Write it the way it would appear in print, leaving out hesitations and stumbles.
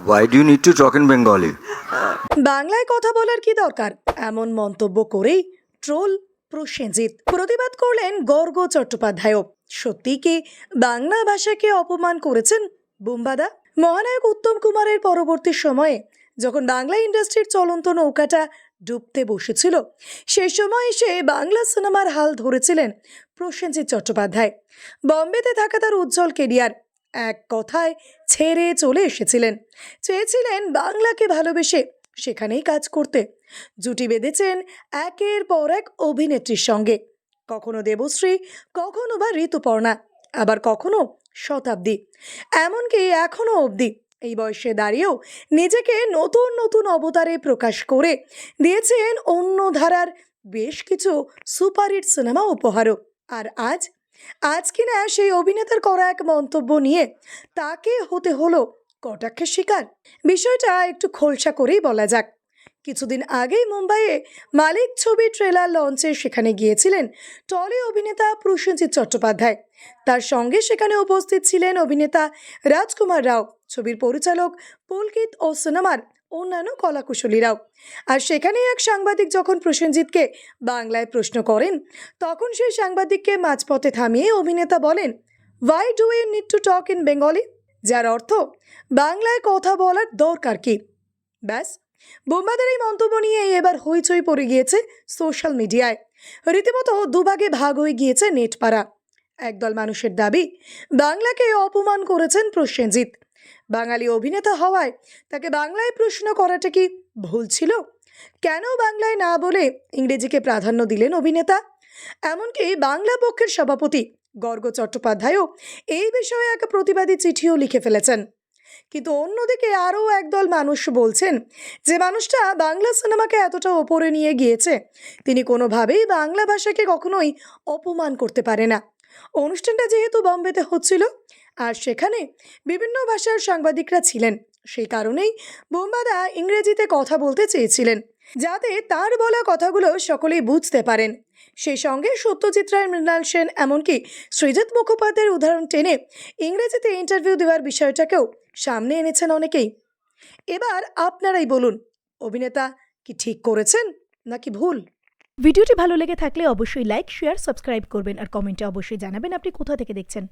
Why do you need to talk in Bengali? বাংলায় কথা বলার কি দরকার এমন মন্তব্য করেই ট্রোল প্রসেনজিৎ। প্রতিবাদ করলেন গর্গ চট্টোপাধ্যায়ও। সত্যি কি বাংলা ভাষাকে অপমান করেছেন বুম্বাদা? মহানায়ক উত্তম কুমারের পরবর্তী সময়ে যখন বাংলা ইন্ডাস্ট্রির চলন্ত নৌকাটা ডুবতে বসেছিল, সেই সময় এসে বাংলা সিনেমার হাল ধরেছিলেন প্রসেনজিৎ চট্টোপাধ্যায়। বম্বেতে থাকা তার উজ্জ্বল কেরিয়ার, এক কথায় ছেড়ে চলে এসেছিলেন। চেয়েছিলেন বাংলাকে ভালোবেসে সেখানেই কাজ করতে। জুটি বেঁধেছেন একের পর এক অভিনেত্রীর সঙ্গে, কখনো দেবশ্রী, কখনো বা ঋতুপর্ণা, আবার কখনো শতাব্দী। এমনকি এখনো অবধি এই বয়সে দাঁড়িয়েও নিজেকে নতুন নতুন অবতারে প্রকাশ করে দিয়েছেন অন্য ধারার বেশ কিছু সুপারহিট সিনেমা উপহারও। আর আজ কিনা সেই অভিনেতার করা এক মন্তব্য নিয়ে তাকে হতে হলো কটাক্ষের শিকার। বিষয়টা একটু খোলসা করেই বলা যাক। কিছুদিন আগেই মুম্বাইয়ে মালিক ছবি ট্রেলার লঞ্চে সেখানে গিয়েছিলেন টলি অভিনেতা প্রসেনজিৎ চট্টোপাধ্যায়। তার সঙ্গে সেখানে উপস্থিত ছিলেন অভিনেতা রাজকুমার রাও, ছবির পরিচালক পুলকিত ও সিনেমার অন্যান্য কলাকুশলীরাও। আর সেখানেই এক সাংবাদিক যখন প্রসেনজিৎকে বাংলায় প্রশ্ন করেন, তখন সেই সাংবাদিককে মাঝপথে থামিয়ে অভিনেতা বলেন, "Why do you need to talk in Bengali?" যার অর্থ বাংলায় কথা বলার দরকার কি? ব্যাস, বোম্বাদের এই মন্তব্য নিয়ে এবার হইচই পড়ে গিয়েছে সোশ্যাল মিডিয়ায়। রীতিমতো দুভাগে ভাগ হয়ে গিয়েছে নেটপাড়া। একদল মানুষের দাবি বাংলাকে অপমান করেছেন প্রসেনজিৎ। বাঙালি অভিনেতা হওয়ায় তাকে বাংলায় প্রশ্ন করাটা কি ভুল ছিল? কেন বাংলায় না বলে ইংরেজিকে প্রাধান্য দিলেন অভিনেতা? এমনকি বাংলা পক্ষের সভাপতি গর্গ চট্টোপাধ্যায়ও এই বিষয়ে এক প্রতিবাদী চিঠিও লিখে ফেলেছেন। কিন্তু অন্যদিকে আরও একদল মানুষ বলছেন যে মানুষটা বাংলা সিনেমাকে এতটা ওপরে নিয়ে গিয়েছে, তিনি কোনোভাবেই বাংলা ভাষাকে কখনোই অপমান করতে পারে না। অনুষ্ঠানটা যেহেতু বম্বেতে হচ্ছিল আর সেখানে বিভিন্ন ভাষার সাংবাদিকরা ছিলেন, সেই কারণেই বোম্বাদা ইংরেজিতে কথা বলতে চেয়েছিলেন, যাতে তার বলা কথাগুলো সকলেই বুঝতে পারেন। সেই সঙ্গে সত্যজিৎ রায়, মৃণাল সেন, এমনকি সৃজিত মুখোপাধ্যায়ের উদাহরণ টেনে ইংরেজিতে ইন্টারভিউ দেওয়ার বিষয়টাকেও সামনে এনেছেন অনেকেই। এবার আপনারাই বলুন, অভিনেতা কি ঠিক করেছেন নাকি ভুল? ভিডিওটি ভালো লেগে থাকলে অবশ্যই লাইক, শেয়ার, সাবস্ক্রাইব করবেন আর কমেন্টে অবশ্যই জানাবেন আপনি কোথা থেকে দেখছেন।